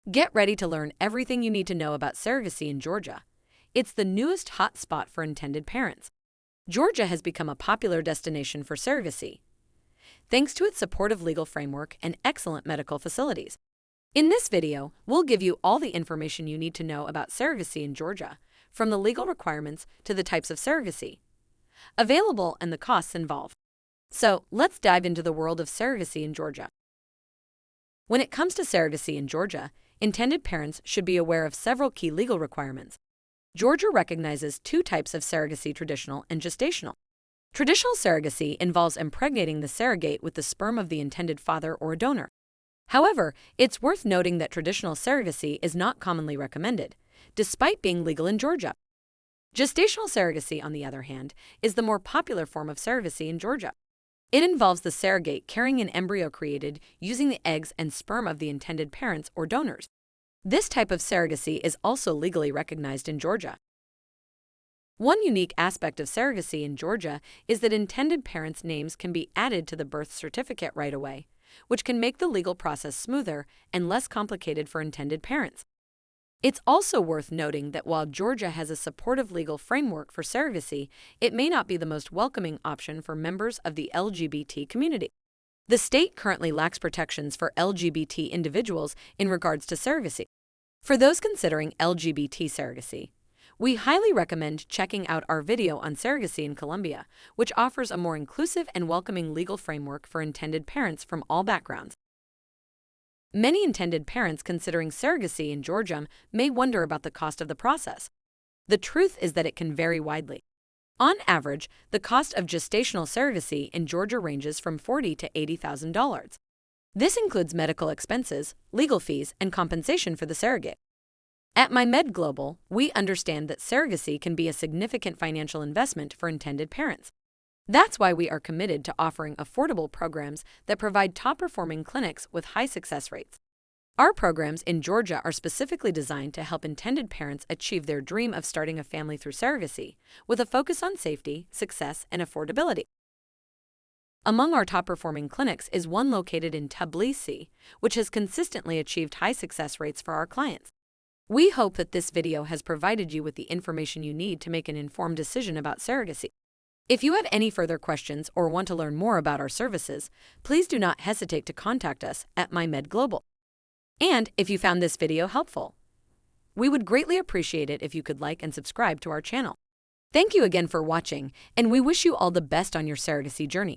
Get ready to learn everything you need to know about surrogacy in Georgia. It's the newest hot spot for intended parents. Georgia has become a popular destination for surrogacy, thanks to its supportive legal framework and excellent medical facilities. In this video, we'll give you all the information you need to know about surrogacy in Georgia, from the legal requirements to the types of surrogacy available and the costs involved. So, let's dive into the world of surrogacy in Georgia. When it comes to surrogacy in Georgia, intended parents should be aware of several key legal requirements. Georgia recognizes two types of surrogacy: traditional and gestational. Traditional surrogacy involves impregnating the surrogate with the sperm of the intended father or donor. However, it's worth noting that traditional surrogacy is not commonly recommended, despite being legal in Georgia. Gestational surrogacy, on the other hand, is the more popular form of surrogacy in Georgia. It involves the surrogate carrying an embryo created using the eggs and sperm of the intended parents or donors. This type of surrogacy is also legally recognized in Georgia. One unique aspect of surrogacy in Georgia is that intended parents' names can be added to the birth certificate right away, which can make the legal process smoother and less complicated for intended parents. It's also worth noting that while Georgia has a supportive legal framework for surrogacy, it may not be the most welcoming option for members of the LGBT community. The state currently lacks protections for LGBT individuals in regards to surrogacy. For those considering LGBT surrogacy, we highly recommend checking out our video on surrogacy in Colombia, which offers a more inclusive and welcoming legal framework for intended parents from all backgrounds. Many intended parents considering surrogacy in Georgia may wonder about the cost of the process. The truth is that it can vary widely. On average, the cost of gestational surrogacy in Georgia ranges from $40,000 to $80,000. This includes medical expenses, legal fees, and compensation for the surrogate. At MyMedGlobal, we understand that surrogacy can be a significant financial investment for intended parents. That's why we are committed to offering affordable programs that provide top-performing clinics with high success rates. Our programs in Georgia are specifically designed to help intended parents achieve their dream of starting a family through surrogacy, with a focus on safety, success, and affordability. Among our top-performing clinics is one located in Tbilisi, which has consistently achieved high success rates for our clients. We hope that this video has provided you with the information you need to make an informed decision about surrogacy. If you have any further questions or want to learn more about our services, please do not hesitate to contact us at MyMedGlobal. And if you found this video helpful, we would greatly appreciate it if you could like and subscribe to our channel. Thank you again for watching, and we wish you all the best on your surrogacy journey.